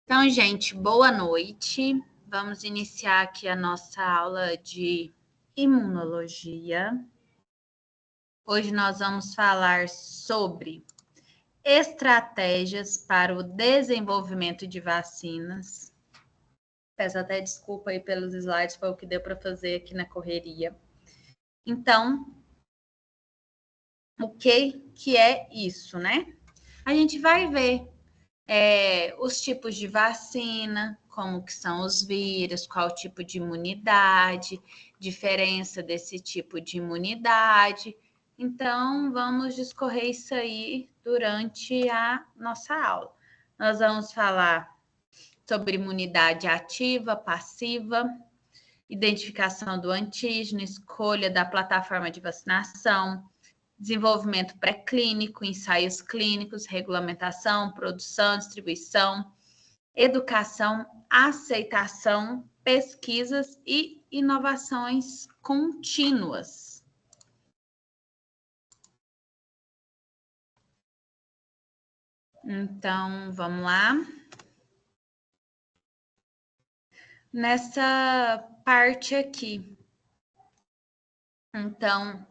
Então, gente, boa noite. Vamos iniciar aqui a nossa aula de imunologia. Hoje nós vamos falar sobre estratégias para o desenvolvimento de vacinas. Peço até desculpa aí pelos slides, foi o que deu para fazer aqui na correria. Então, o que é isso, né? A gente vai ver os tipos de vacina, como que são os vírus, qual tipo de imunidade, diferença desse tipo de imunidade. Então, vamos discorrer isso aí durante a nossa aula. Nós vamos falar sobre imunidade ativa, passiva, identificação do antígeno, escolha da plataforma de vacinação, desenvolvimento pré-clínico, ensaios clínicos, regulamentação, produção, distribuição, educação, aceitação, pesquisas e inovações contínuas. Então, vamos lá. Nessa parte aqui. Então,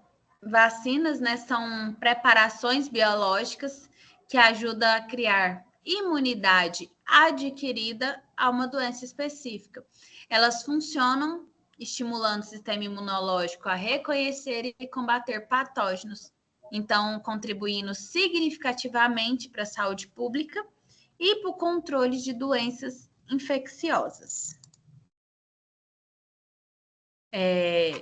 vacinas, né, são preparações biológicas que ajudam a criar imunidade adquirida a uma doença específica. Elas funcionam estimulando o sistema imunológico a reconhecer e combater patógenos, então contribuindo significativamente para a saúde pública e para o controle de doenças infecciosas.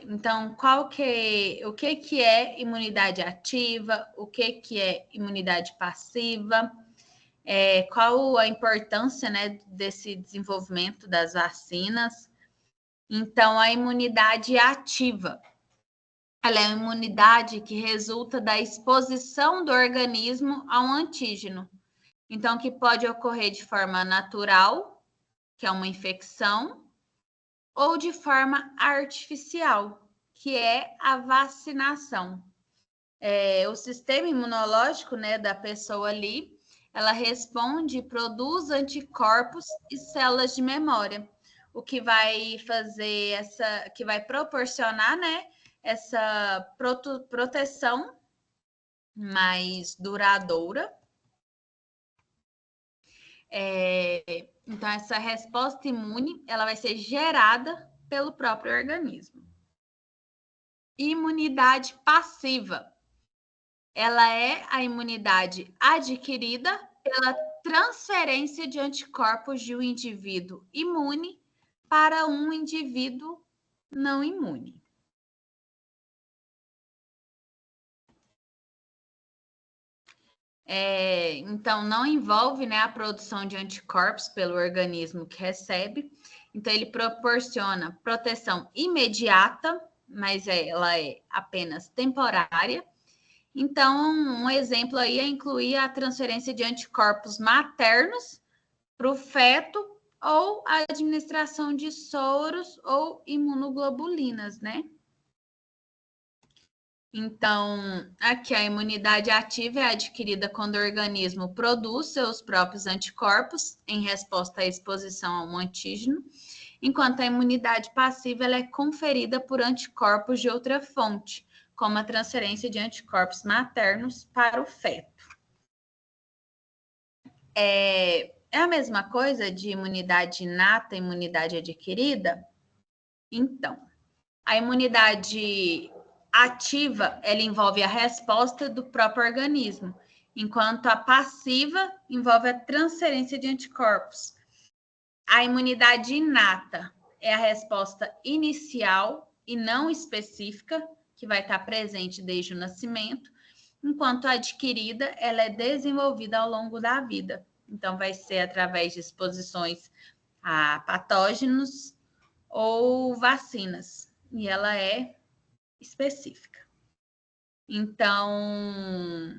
Então, o que é imunidade ativa, o que é imunidade passiva, qual a importância, né, desse desenvolvimento das vacinas. Então, a imunidade ativa, ela é uma imunidade que resulta da exposição do organismo a um antígeno. Então, que pode ocorrer de forma natural, que é uma infecção, ou de forma artificial, que é a vacinação. O sistema imunológico, né, da pessoa ali, ela responde e produz anticorpos e células de memória, o que vai fazer que vai proporcionar, né, essa proteção mais duradoura. Então, essa resposta imune, ela vai ser gerada pelo próprio organismo. Imunidade passiva. Ela é a imunidade adquirida pela transferência de anticorpos de um indivíduo imune para um indivíduo não imune. Então, não envolve, né, a produção de anticorpos pelo organismo que recebe. Então, ele proporciona proteção imediata, mas ela é apenas temporária. Então, um exemplo aí é incluir a transferência de anticorpos maternos para o feto ou a administração de soros ou imunoglobulinas, né? Então, aqui a imunidade ativa é adquirida quando o organismo produz seus próprios anticorpos em resposta à exposição a um antígeno, enquanto a imunidade passiva ela é conferida por anticorpos de outra fonte, como a transferência de anticorpos maternos para o feto. É a mesma coisa de imunidade inata e imunidade adquirida? Então, a imunidade ativa, ela envolve a resposta do próprio organismo, enquanto a passiva envolve a transferência de anticorpos. A imunidade inata é a resposta inicial e não específica, que vai estar presente desde o nascimento, enquanto a adquirida, ela é desenvolvida ao longo da vida. Então, vai ser através de exposições a patógenos ou vacinas, e ela é específica. Então,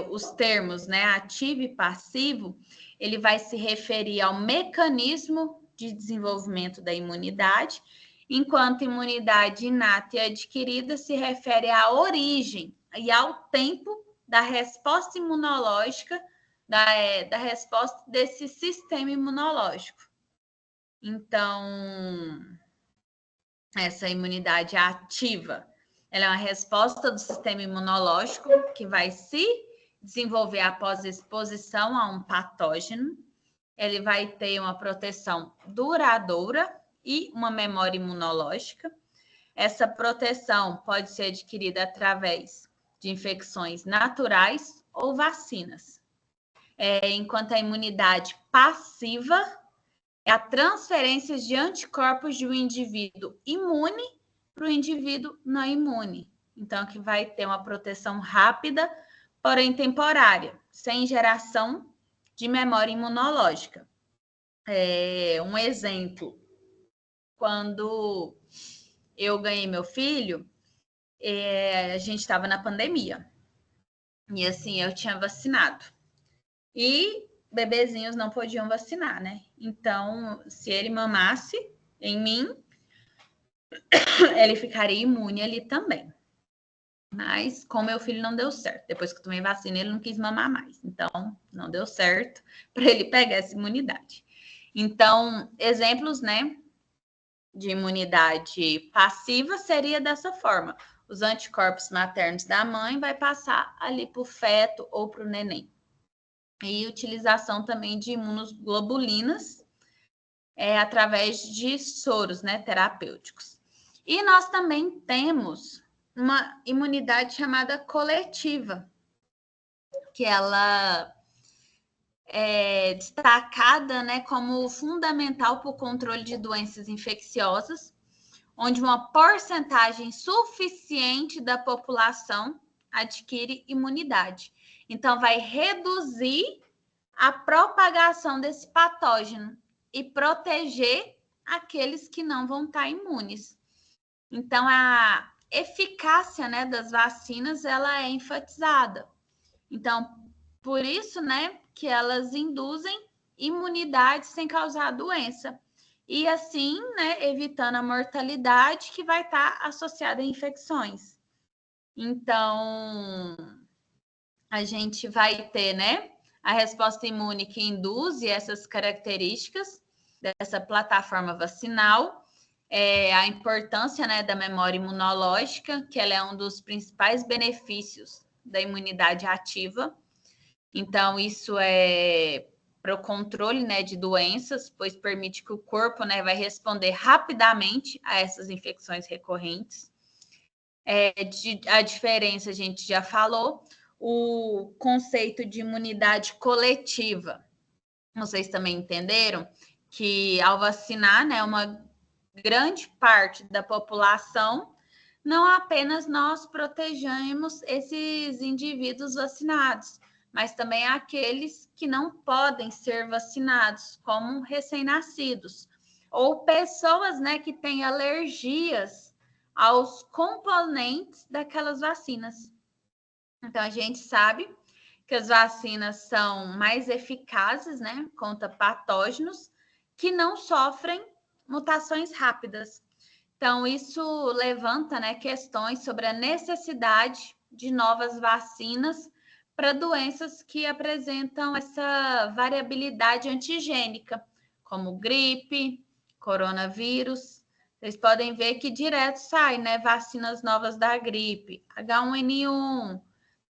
os termos, né, ativo e passivo, ele vai se referir ao mecanismo de desenvolvimento da imunidade, enquanto imunidade inata e adquirida se refere à origem e ao tempo da resposta imunológica da resposta desse sistema imunológico. Então, essa imunidade ativa, ela é uma resposta do sistema imunológico que vai se desenvolver após exposição a um patógeno. Ele vai ter uma proteção duradoura e uma memória imunológica. Essa proteção pode ser adquirida através de infecções naturais ou vacinas. Enquanto a imunidade passiva é a transferência de anticorpos de um indivíduo imune para o indivíduo não imune. Então, que vai ter uma proteção rápida, porém temporária, sem geração de memória imunológica. Um exemplo, quando eu ganhei meu filho, a gente estava na pandemia. E assim, eu tinha vacinado. E bebezinhos não podiam vacinar, né? Então, se ele mamasse em mim, ele ficaria imune ali também. Mas com meu filho não deu certo. Depois que eu tomei vacina, ele não quis mamar mais. Então, não deu certo para ele pegar essa imunidade. Então, exemplos, né, de imunidade passiva seria dessa forma. Os anticorpos maternos da mãe vai passar ali para o feto ou para o neném. E utilização também de imunoglobulinas através de soros, né, terapêuticos. E nós também temos uma imunidade chamada coletiva, que ela é destacada, né, como fundamental para o controle de doenças infecciosas, onde uma porcentagem suficiente da população adquire imunidade. Então, vai reduzir a propagação desse patógeno e proteger aqueles que não vão estar imunes. Então, a eficácia, né, das vacinas, ela é enfatizada. Então, por isso, né, que elas induzem imunidade sem causar doença. E assim, né, evitando a mortalidade que vai estar associada a infecções. Então, a gente vai ter, né, a resposta imune que induz essas características dessa plataforma vacinal, a importância, né, da memória imunológica, que ela é um dos principais benefícios da imunidade ativa. Então, isso é para o controle, né, de doenças, pois permite que o corpo, né, vai responder rapidamente a essas infecções recorrentes. A diferença, a gente já falou, o conceito de imunidade coletiva. Vocês também entenderam que ao vacinar, né, uma grande parte da população, não apenas nós protegemos esses indivíduos vacinados, mas também aqueles que não podem ser vacinados, como recém-nascidos, ou pessoas, né, que têm alergias aos componentes daquelas vacinas. Então, a gente sabe que as vacinas são mais eficazes, né, contra patógenos que não sofrem mutações rápidas. Então, isso levanta, né, questões sobre a necessidade de novas vacinas para doenças que apresentam essa variabilidade antigênica, como gripe, coronavírus. Vocês podem ver que direto sai, né, vacinas novas da gripe, H1N1,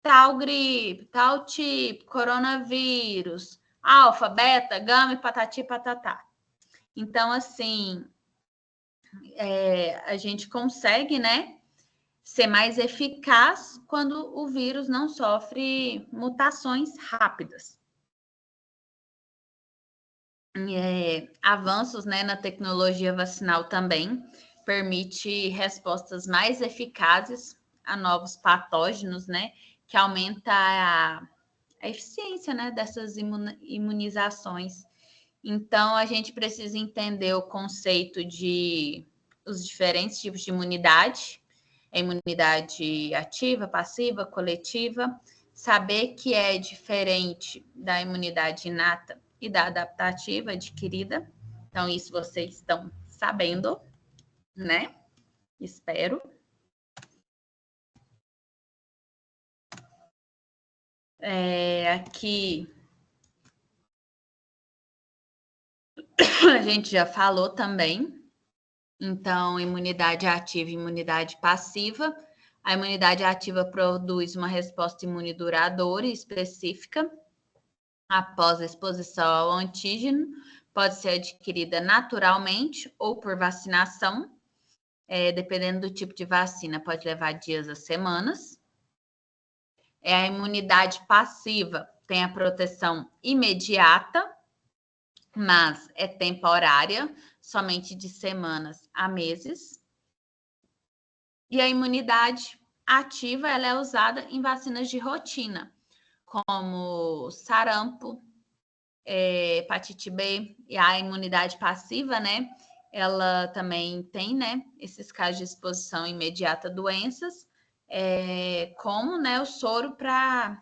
tal gripe, tal tipo, coronavírus, alfa, beta, gama e patati patatá. Então, assim, a gente consegue, né, ser mais eficaz quando o vírus não sofre mutações rápidas. Avanços, né, na tecnologia vacinal também permite respostas mais eficazes a novos patógenos, né, que aumenta a eficiência, né, dessas imunizações. Então, a gente precisa entender o conceito de os diferentes tipos de imunidade, a imunidade ativa, passiva, coletiva, saber que é diferente da imunidade inata e da adaptativa adquirida. Então, isso vocês estão sabendo, né? Espero. Aqui a gente já falou também. Então, imunidade ativa e imunidade passiva. A imunidade ativa produz uma resposta imune duradoura e específica após a exposição ao antígeno, pode ser adquirida naturalmente ou por vacinação, dependendo do tipo de vacina, pode levar dias a semanas. A imunidade passiva tem a proteção imediata, mas é temporária, somente de semanas a meses. E a imunidade ativa, ela é usada em vacinas de rotina, como sarampo, hepatite B, e a imunidade passiva, né? Ela também tem, né, esses casos de exposição imediata a doenças, como, né, o soro para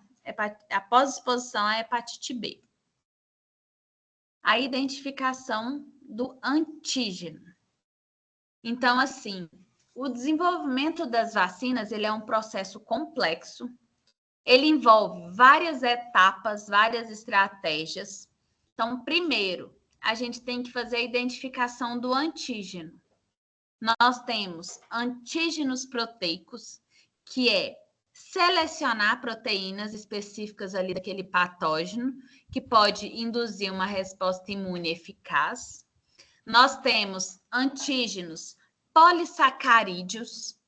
após exposição à hepatite B. A identificação do antígeno. Então, assim, o desenvolvimento das vacinas, ele é um processo complexo. Ele envolve várias etapas, várias estratégias. Então, primeiro, a gente tem que fazer a identificação do antígeno. Nós temos antígenos proteicos, que é selecionar proteínas específicas ali daquele patógeno, que pode induzir uma resposta imune eficaz. Nós temos antígenos polissacarídeos,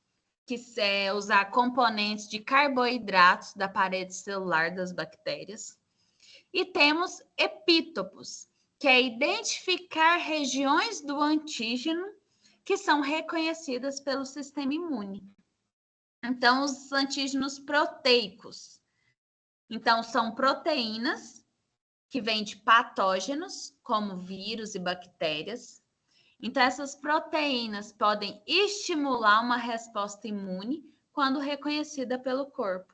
que é usar componentes de carboidratos da parede celular das bactérias. E temos epítopos, que é identificar regiões do antígeno que são reconhecidas pelo sistema imune. Então, os antígenos proteicos. Então, são proteínas que vêm de patógenos, como vírus e bactérias. Então, essas proteínas podem estimular uma resposta imune quando reconhecida pelo corpo.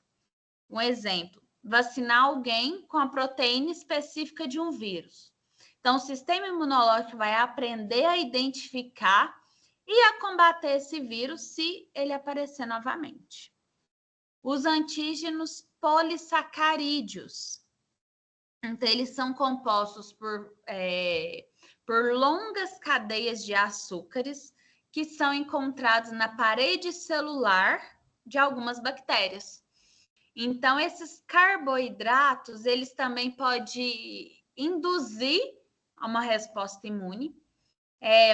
Um exemplo, vacinar alguém com a proteína específica de um vírus. Então, o sistema imunológico vai aprender a identificar e a combater esse vírus se ele aparecer novamente. Os antígenos polissacarídeos. Então, eles são compostos por longas cadeias de açúcares que são encontrados na parede celular de algumas bactérias. Então, esses carboidratos, eles também podem induzir uma resposta imune.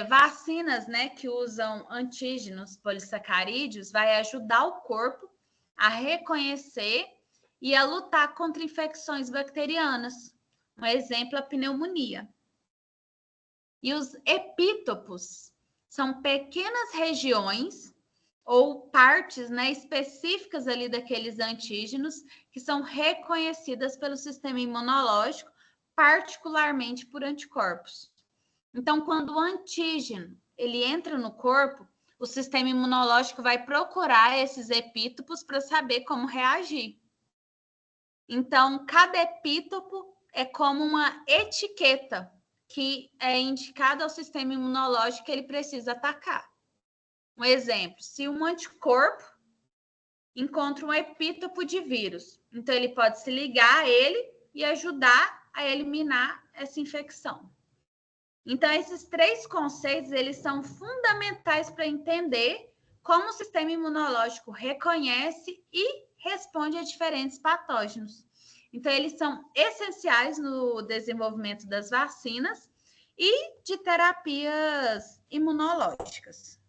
Vacinas, né, que usam antígenos polissacarídeos vai ajudar o corpo a reconhecer e a lutar contra infecções bacterianas. Um exemplo, a pneumonia. E os epítopos são pequenas regiões ou partes, né, específicas ali daqueles antígenos que são reconhecidas pelo sistema imunológico, particularmente por anticorpos. Então, quando o antígeno ele entra no corpo, o sistema imunológico vai procurar esses epítopos para saber como reagir. Então, cada epítopo é como uma etiqueta que é indicada ao sistema imunológico que ele precisa atacar. Um exemplo, se um anticorpo encontra um epítopo de vírus, então ele pode se ligar a ele e ajudar a eliminar essa infecção. Então, esses três conceitos, eles são fundamentais para entender como o sistema imunológico reconhece e responde a diferentes patógenos. Então, eles são essenciais no desenvolvimento das vacinas e de terapias imunológicas.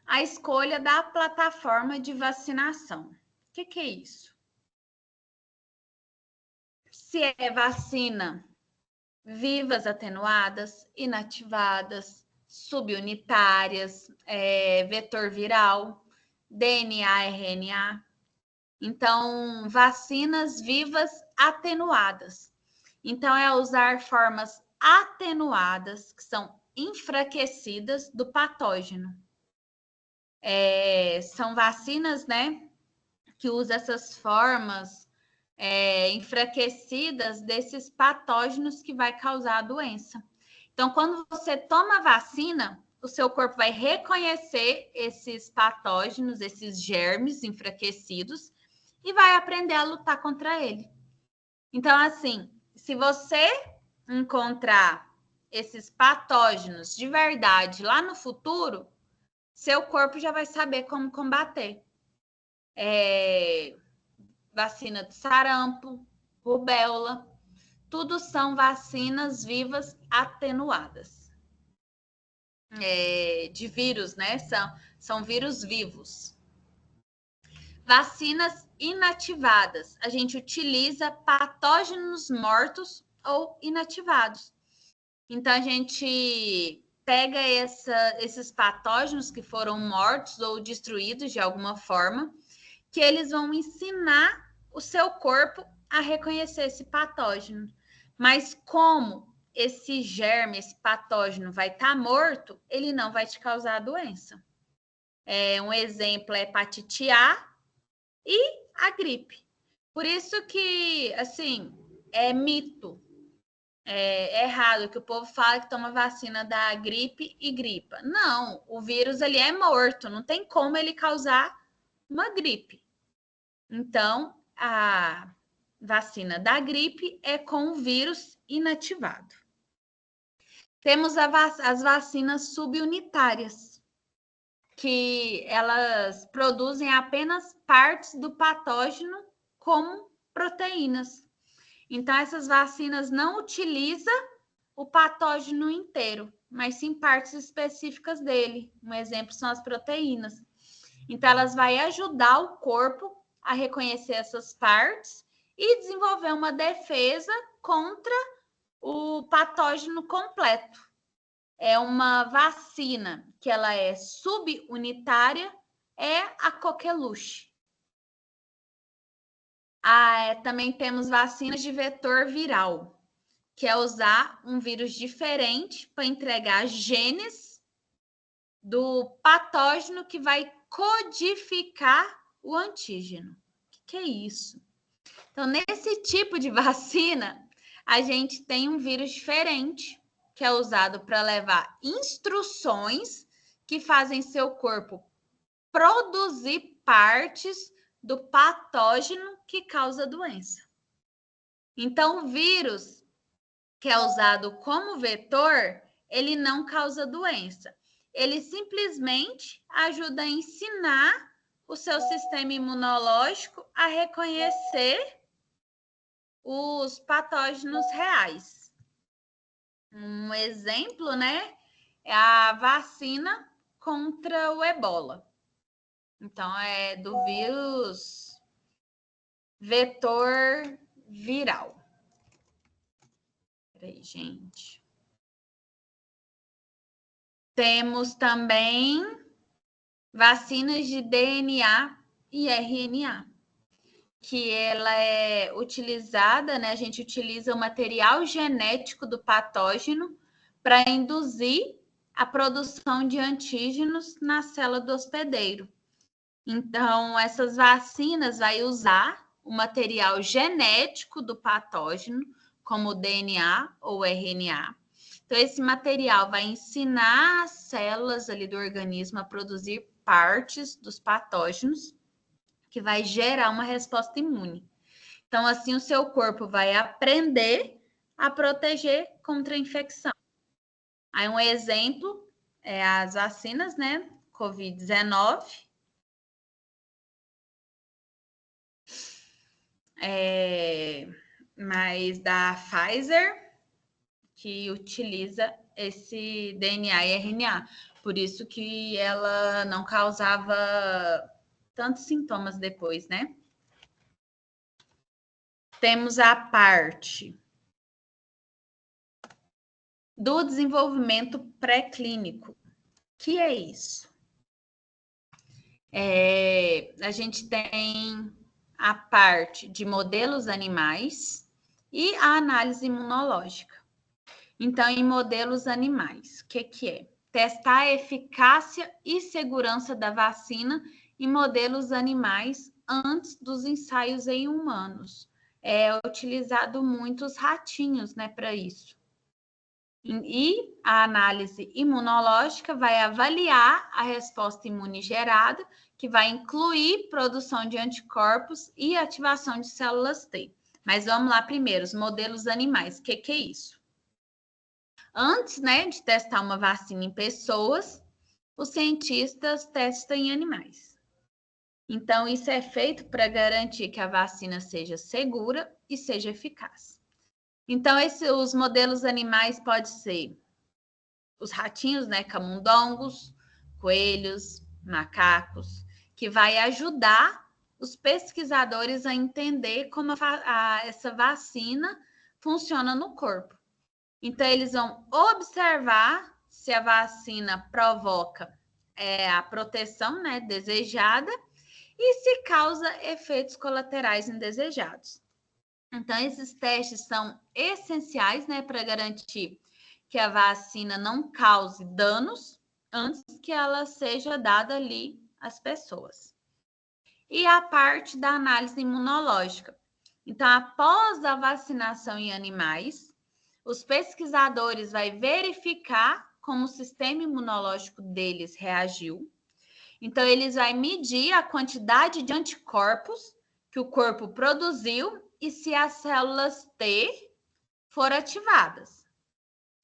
A escolha da plataforma de vacinação. O que é isso? Se é vacina vivas atenuadas, inativadas, subunitárias, vetor viral, DNA, RNA. Então, vacinas vivas atenuadas. Então, é usar formas atenuadas, que são enfraquecidas do patógeno. São vacinas, né, que usam essas formas enfraquecidas desses patógenos que vai causar a doença. Então, quando você toma vacina, o seu corpo vai reconhecer esses patógenos, esses germes enfraquecidos e vai aprender a lutar contra ele. Então, assim, se você encontrar esses patógenos de verdade lá no futuro, seu corpo já vai saber como combater. Vacina do sarampo, rubéola, tudo são vacinas vivas atenuadas. De vírus, né? São vírus vivos. Vacinas inativadas. A gente utiliza patógenos mortos ou inativados. Então, a gente pega esses patógenos que foram mortos ou destruídos de alguma forma, que eles vão ensinar o seu corpo a reconhecer esse patógeno. Mas como esse germe, esse patógeno vai estar morto, ele não vai te causar a doença. Um exemplo é a hepatite A e a gripe. Por isso que, assim, é mito. É errado que o povo fala que toma vacina da gripe e gripa. Não, o vírus ali é morto, não tem como ele causar uma gripe. Então, a vacina da gripe é com o vírus inativado. Temos as vacinas subunitárias, que elas produzem apenas partes do patógeno como proteínas. Então, essas vacinas não utilizam o patógeno inteiro, mas sim partes específicas dele. Um exemplo são as proteínas. Então, elas vão ajudar o corpo a reconhecer essas partes e desenvolver uma defesa contra o patógeno completo. É uma vacina que ela é subunitária, é a coqueluche. Também temos vacinas de vetor viral, que é usar um vírus diferente para entregar genes do patógeno que vai codificar o antígeno. O que é isso? Então, nesse tipo de vacina, a gente tem um vírus diferente, que é usado para levar instruções que fazem seu corpo produzir partes do patógeno que causa a doença. Então, o vírus que é usado como vetor, ele não causa doença. Ele simplesmente ajuda a ensinar o seu sistema imunológico a reconhecer os patógenos reais. Um exemplo, né, é a vacina contra o ebola. Então, é do vírus vetor viral. Peraí, gente. Temos também vacinas de DNA e RNA, que ela é utilizada, né? A gente utiliza o material genético do patógeno para induzir a produção de antígenos na célula do hospedeiro. Então, essas vacinas vai usar o material genético do patógeno, como o DNA ou RNA. Então, esse material vai ensinar as células ali do organismo a produzir partes dos patógenos, que vai gerar uma resposta imune. Então, assim, o seu corpo vai aprender a proteger contra a infecção. Aí, um exemplo é as vacinas, né? Covid-19. Mas da Pfizer, que utiliza esse DNA e RNA. Por isso que ela não causava tantos sintomas depois, né? Temos a parte do desenvolvimento pré-clínico. Que é isso? A gente tem a parte de modelos animais e a análise imunológica. Então, em modelos animais, o que é? Testar a eficácia e segurança da vacina em modelos animais antes dos ensaios em humanos. É utilizado muitos ratinhos, né, para isso. E a análise imunológica vai avaliar a resposta imune gerada, que vai incluir produção de anticorpos e ativação de células T. Mas vamos lá primeiro, os modelos animais. O que é isso? Antes, né, de testar uma vacina em pessoas, os cientistas testam em animais. Então, isso é feito para garantir que a vacina seja segura e seja eficaz. Então, os modelos animais podem ser os ratinhos, né, camundongos, coelhos, macacos, que vai ajudar os pesquisadores a entender como essa vacina funciona no corpo. Então, eles vão observar se a vacina provoca a proteção, né, desejada e se causa efeitos colaterais indesejados. Então, esses testes são essenciais, né, para garantir que a vacina não cause danos antes que ela seja dada ali às pessoas. E a parte da análise imunológica. Então, após a vacinação em animais, os pesquisadores vão verificar como o sistema imunológico deles reagiu. Então, eles vão medir a quantidade de anticorpos que o corpo produziu e se as células T foram ativadas.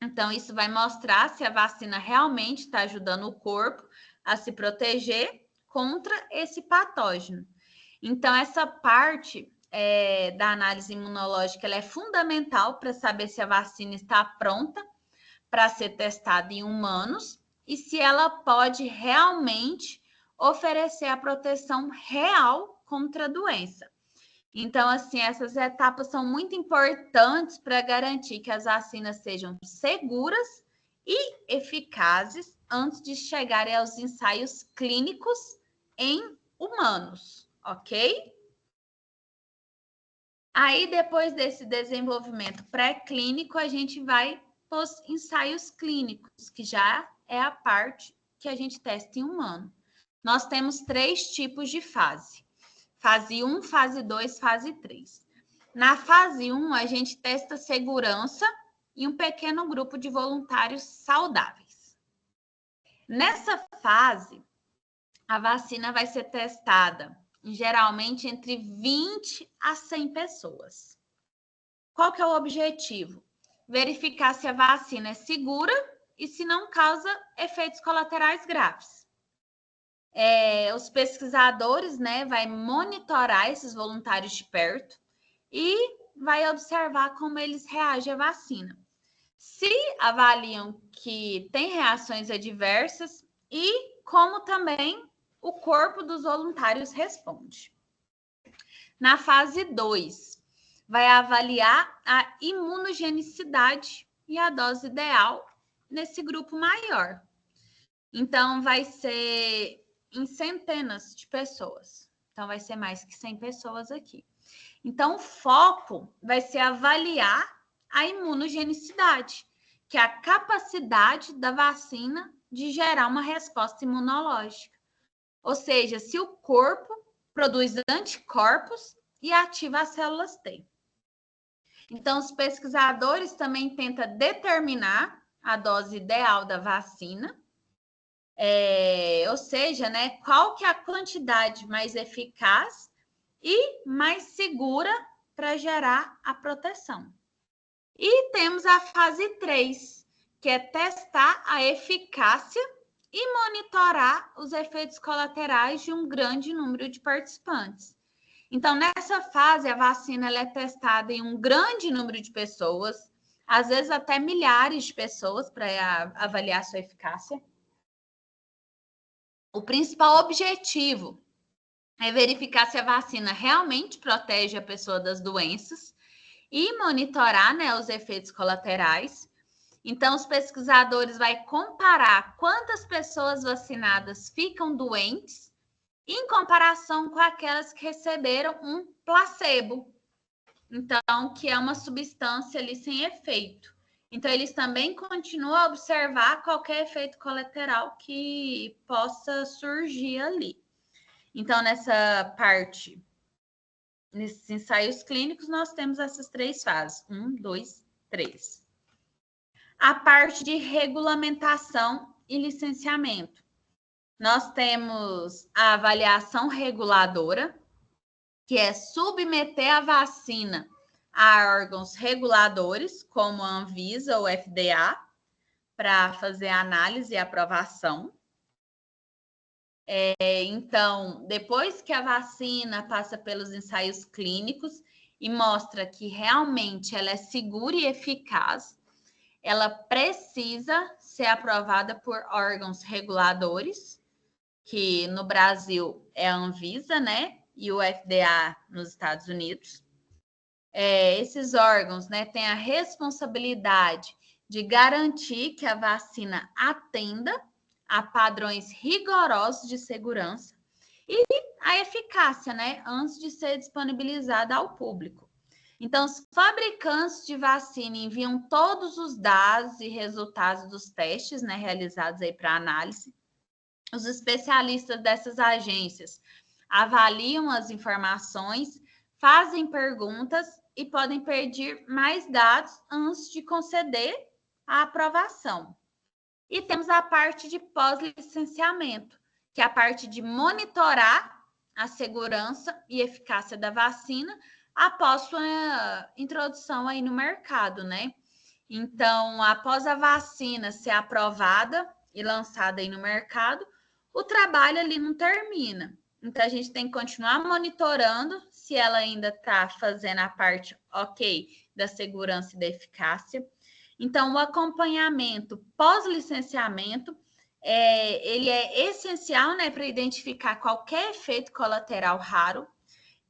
Então, isso vai mostrar se a vacina realmente está ajudando o corpo a se proteger contra esse patógeno. Então, essa parte da análise imunológica ela é fundamental para saber se a vacina está pronta para ser testada em humanos e se ela pode realmente oferecer a proteção real contra a doença. Então, assim, essas etapas são muito importantes para garantir que as vacinas sejam seguras e eficazes antes de chegarem aos ensaios clínicos em humanos, ok? Aí, depois desse desenvolvimento pré-clínico, a gente vai para os ensaios clínicos, que já é a parte que a gente testa em humano. Nós temos 3 tipos de fase. Fase 1, fase 2, fase 3. Na fase 1, a gente testa segurança em um pequeno grupo de voluntários saudáveis. Nessa fase, a vacina vai ser testada geralmente entre 20 a 100 pessoas. Qual que é o objetivo? Verificar se a vacina é segura e se não causa efeitos colaterais graves. Os pesquisadores, né, vai monitorar esses voluntários de perto e vai observar como eles reagem à vacina. Se avaliam que tem reações adversas e como também o corpo dos voluntários responde. Na fase 2, vai avaliar a imunogenicidade e a dose ideal nesse grupo maior. Então, vai ser em centenas de pessoas. Então, vai ser mais que 100 pessoas aqui. Então, o foco vai ser avaliar a imunogenicidade, que é a capacidade da vacina de gerar uma resposta imunológica. Ou seja, se o corpo produz anticorpos e ativa as células T. Então, os pesquisadores também tentam determinar a dose ideal da vacina, ou seja, né, qual que é a quantidade mais eficaz e mais segura para gerar a proteção. E temos a fase 3, que é testar a eficácia e monitorar os efeitos colaterais de um grande número de participantes. Então, nessa fase, a vacina ela é testada em um grande número de pessoas, às vezes até milhares de pessoas para avaliar sua eficácia. O principal objetivo é verificar se a vacina realmente protege a pessoa das doenças e monitorar, né, os efeitos colaterais. Então, os pesquisadores vão comparar quantas pessoas vacinadas ficam doentes em comparação com aquelas que receberam um placebo. Então, que é uma substância ali sem efeito. Então, eles também continuam a observar qualquer efeito colateral que possa surgir ali. Então, nessa parte, nesses ensaios clínicos, nós temos essas 3 fases. 1, 2, 3. A parte de regulamentação e licenciamento. Nós temos a avaliação reguladora, que é submeter a vacina a órgãos reguladores, como a Anvisa ou FDA, para fazer a análise e aprovação. Então, depois que a vacina passa pelos ensaios clínicos e mostra que realmente ela é segura e eficaz, ela precisa ser aprovada por órgãos reguladores, que no Brasil é a Anvisa, né? E o FDA nos Estados Unidos. Esses órgãos, né, têm a responsabilidade de garantir que a vacina atenda a padrões rigorosos de segurança e a eficácia, né, antes de ser disponibilizada ao público. Então, os fabricantes de vacina enviam todos os dados e resultados dos testes, né, realizados aí para análise. Os especialistas dessas agências avaliam as informações, fazem perguntas e podem pedir mais dados antes de conceder a aprovação. E temos a parte de pós-licenciamento, que é a parte de monitorar a segurança e eficácia da vacina após sua introdução aí no mercado, né? Então, após a vacina ser aprovada e lançada aí no mercado, o trabalho ali não termina. Então, a gente tem que continuar monitorando se ela ainda está fazendo a parte ok da segurança e da eficácia. Então, o acompanhamento pós-licenciamento, ele é essencial, né, para identificar qualquer efeito colateral raro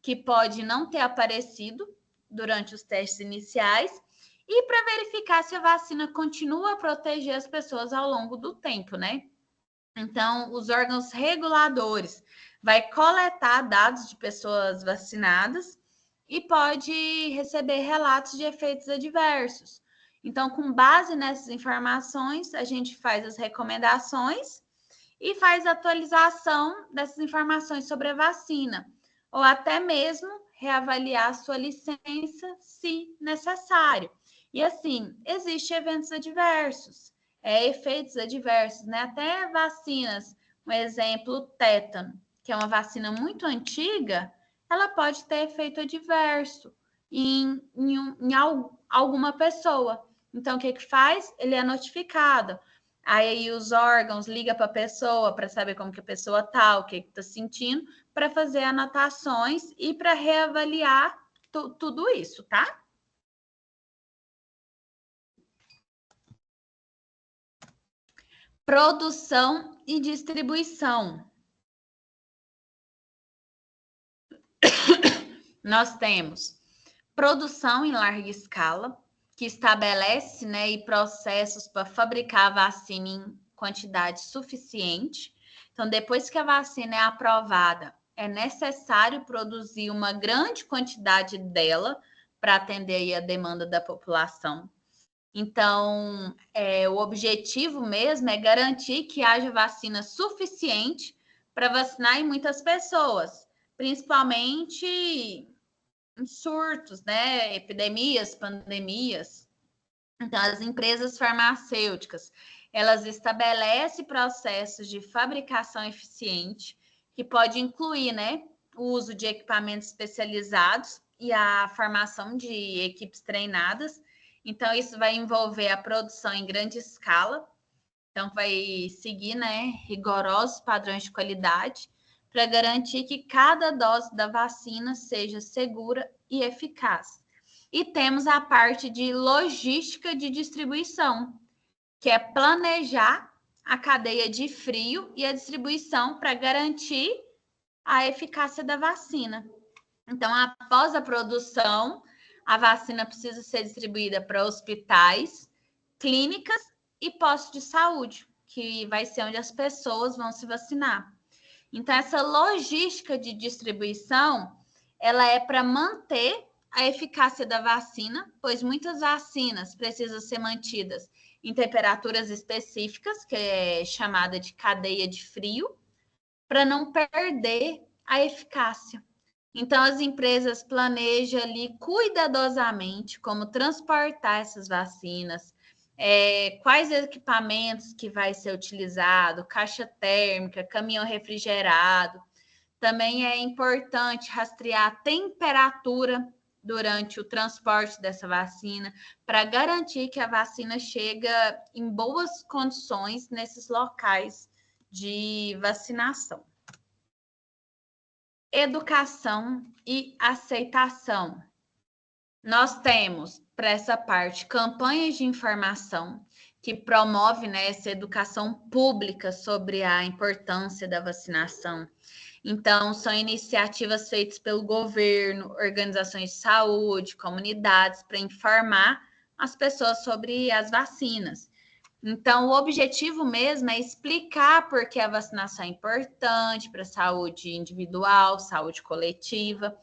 que pode não ter aparecido durante os testes iniciais e para verificar se a vacina continua a proteger as pessoas ao longo do tempo, né? Então, os órgãos reguladores vai coletar dados de pessoas vacinadas e pode receber relatos de efeitos adversos. Então, com base nessas informações, a gente faz as recomendações e faz a atualização dessas informações sobre a vacina, ou até mesmo reavaliar a sua licença, se necessário. E assim, existem eventos adversos, efeitos adversos, né? Até vacinas, um exemplo, o tétano, que é uma vacina muito antiga, ela pode ter efeito adverso em alguma pessoa. Então, o que faz? Ele é notificado. Aí os órgãos ligam para a pessoa para saber como que a pessoa está, o que está sentindo, para fazer anotações e para reavaliar tudo isso, tá? Produção e distribuição. Nós temos produção em larga escala, que estabelece, né, e processos para fabricar a vacina em quantidade suficiente. Então, depois que a vacina é aprovada, é necessário produzir uma grande quantidade dela para atender aí a demanda da população. Então, o objetivo mesmo é garantir que haja vacina suficiente para vacinar em muitas pessoas, principalmente em surtos, né? Epidemias, pandemias. Então, as empresas farmacêuticas, elas estabelecem processos de fabricação eficiente, que pode incluir, né, o uso de equipamentos especializados e a formação de equipes treinadas. Então, isso vai envolver a produção em grande escala. Então, vai seguir, né, rigorosos padrões de qualidade para garantir que cada dose da vacina seja segura e eficaz. E temos a parte de logística de distribuição, que é planejar a cadeia de frio e a distribuição para garantir a eficácia da vacina. Então, após a produção, a vacina precisa ser distribuída para hospitais, clínicas e postos de saúde, que vai ser onde as pessoas vão se vacinar. Então, essa logística de distribuição, ela é para manter a eficácia da vacina, pois muitas vacinas precisam ser mantidas em temperaturas específicas, que é chamada de cadeia de frio, para não perder a eficácia. Então, as empresas planejam ali cuidadosamente como transportar essas vacinas, quais equipamentos que vai ser utilizado, caixa térmica, caminhão refrigerado. Também é importante rastrear a temperatura durante o transporte dessa vacina, para garantir que a vacina chega em boas condições nesses locais de vacinação. Educação e aceitação. Nós temos, para essa parte, campanhas de informação que promove, né, essa educação pública sobre a importância da vacinação. Então, são iniciativas feitas pelo governo, organizações de saúde, comunidades, para informar as pessoas sobre as vacinas. Então, o objetivo mesmo é explicar por que a vacinação é importante para a saúde individual, saúde coletiva.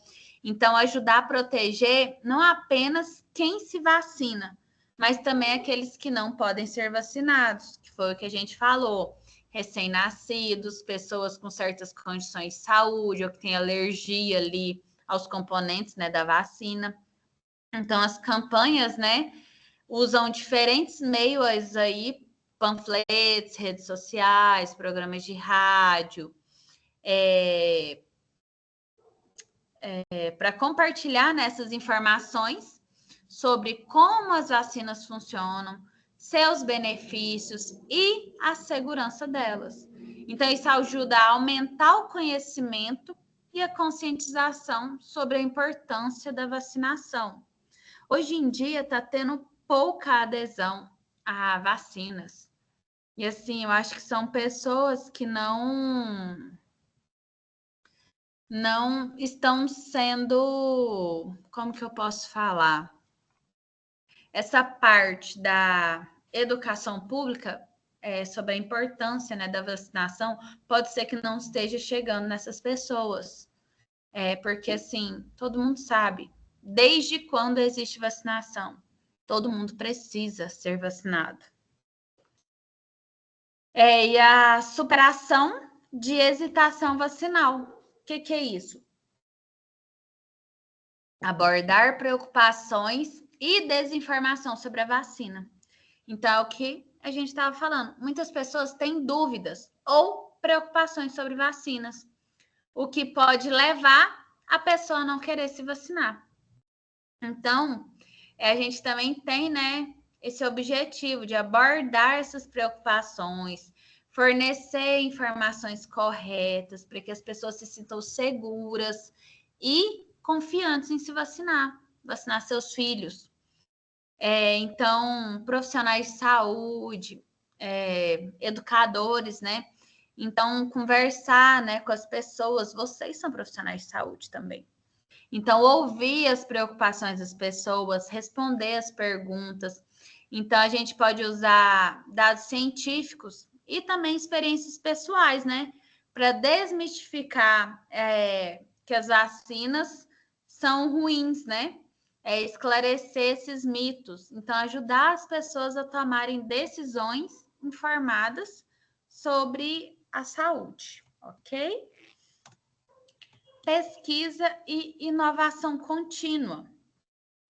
Então, ajudar a proteger não apenas quem se vacina, mas também aqueles que não podem ser vacinados, que foi o que a gente falou. Recém-nascidos, pessoas com certas condições de saúde ou que têm alergia ali aos componentes, né, da vacina. Então, as campanhas, né, usam diferentes meios aí, panfletos, redes sociais, programas de rádio, para compartilhar nessas informações sobre como as vacinas funcionam, seus benefícios e a segurança delas. Então, isso ajuda a aumentar o conhecimento e a conscientização sobre a importância da vacinação. Hoje em dia está tendo pouca adesão a vacinas. E assim, eu acho que são pessoas que não estão sendo, como que eu posso falar? Essa parte da educação pública sobre a importância, né, da vacinação pode ser que não esteja chegando nessas pessoas. Porque assim, todo mundo sabe, desde quando existe vacinação, todo mundo precisa ser vacinado. E a superação de hesitação vacinal. O que é isso? Abordar preocupações e desinformação sobre a vacina. Então, é o que a gente estava falando. Muitas pessoas têm dúvidas ou preocupações sobre vacinas, o que pode levar a pessoa a não querer se vacinar. Então, a gente também tem, né, esse objetivo de abordar essas preocupações, fornecer informações corretas para que as pessoas se sintam seguras e confiantes em se vacinar seus filhos. Então, profissionais de saúde, educadores, né? Então, conversar, né, com as pessoas, vocês são profissionais de saúde também. Então, ouvir as preocupações das pessoas, responder as perguntas. Então, a gente pode usar dados científicos e também experiências pessoais, né? Para desmistificar que as vacinas são ruins, né? Esclarecer esses mitos. Então, ajudar as pessoas a tomarem decisões informadas sobre a saúde, ok? Pesquisa e inovação contínua.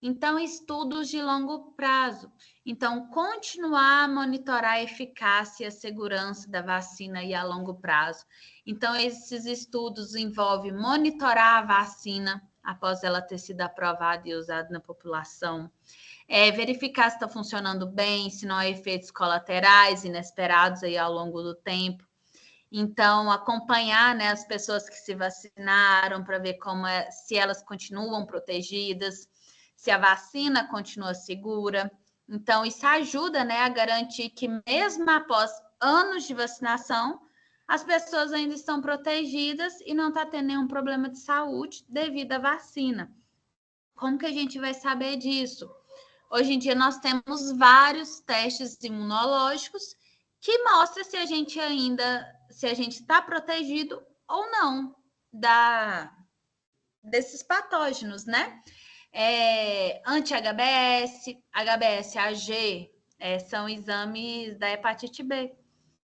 Então, estudos de longo prazo. Então, continuar a monitorar a eficácia e a segurança da vacina e a longo prazo. Então, esses estudos envolvem monitorar a vacina após ela ter sido aprovada e usada na população. Verificar se está funcionando bem, se não há efeitos colaterais inesperados aí ao longo do tempo. Então, acompanhar, né, as pessoas que se vacinaram para ver se elas continuam protegidas, se a vacina continua segura. Então, isso ajuda, né, a garantir que mesmo após anos de vacinação, as pessoas ainda estão protegidas e não está tendo nenhum problema de saúde devido à vacina. Como que a gente vai saber disso? Hoje em dia nós temos vários testes imunológicos que mostram se a gente está protegido ou não desses patógenos, né? Anti-HBS, HBsAg, são exames da hepatite B.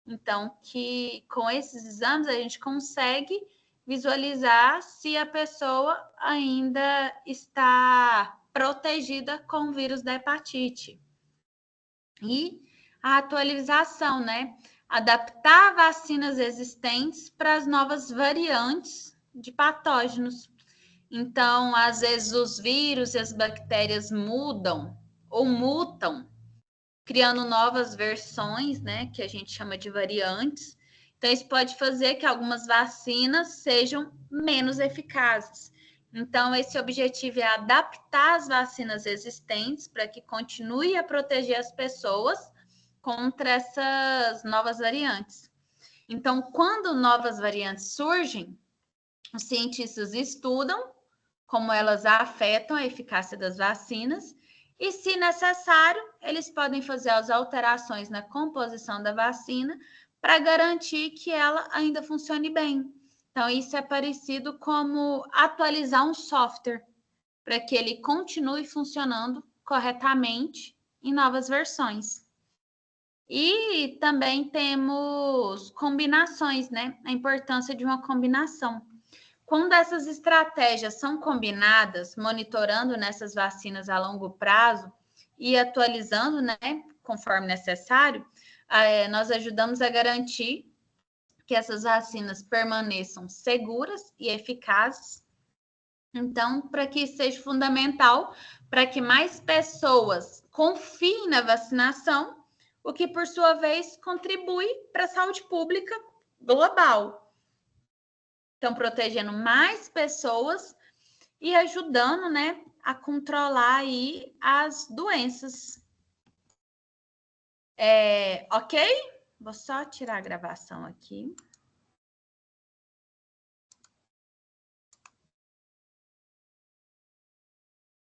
Então, que com esses exames a gente consegue visualizar se a pessoa ainda está protegida com o vírus da hepatite. E a atualização, né? Adaptar vacinas existentes para as novas variantes de patógenos. Então, às vezes, os vírus e as bactérias mudam ou mutam, criando novas versões, né, que a gente chama de variantes. Então, isso pode fazer que algumas vacinas sejam menos eficazes. Então, esse objetivo é adaptar as vacinas existentes para que continue a proteger as pessoas contra essas novas variantes. Então, quando novas variantes surgem, os cientistas estudam como elas afetam a eficácia das vacinas e, se necessário, eles podem fazer as alterações na composição da vacina para garantir que ela ainda funcione bem. Então, isso é parecido como atualizar um software para que ele continue funcionando corretamente em novas versões. E também temos combinações, né? A importância de uma combinação. Quando essas estratégias são combinadas, monitorando nessas vacinas a longo prazo e atualizando, né, conforme necessário, nós ajudamos a garantir que essas vacinas permaneçam seguras e eficazes. Então, para que isso seja fundamental, para que mais pessoas confiem na vacinação, o que, por sua vez, contribui para a saúde pública global. Então, protegendo mais pessoas e ajudando, né, a controlar aí as doenças. Ok? Vou só tirar a gravação aqui.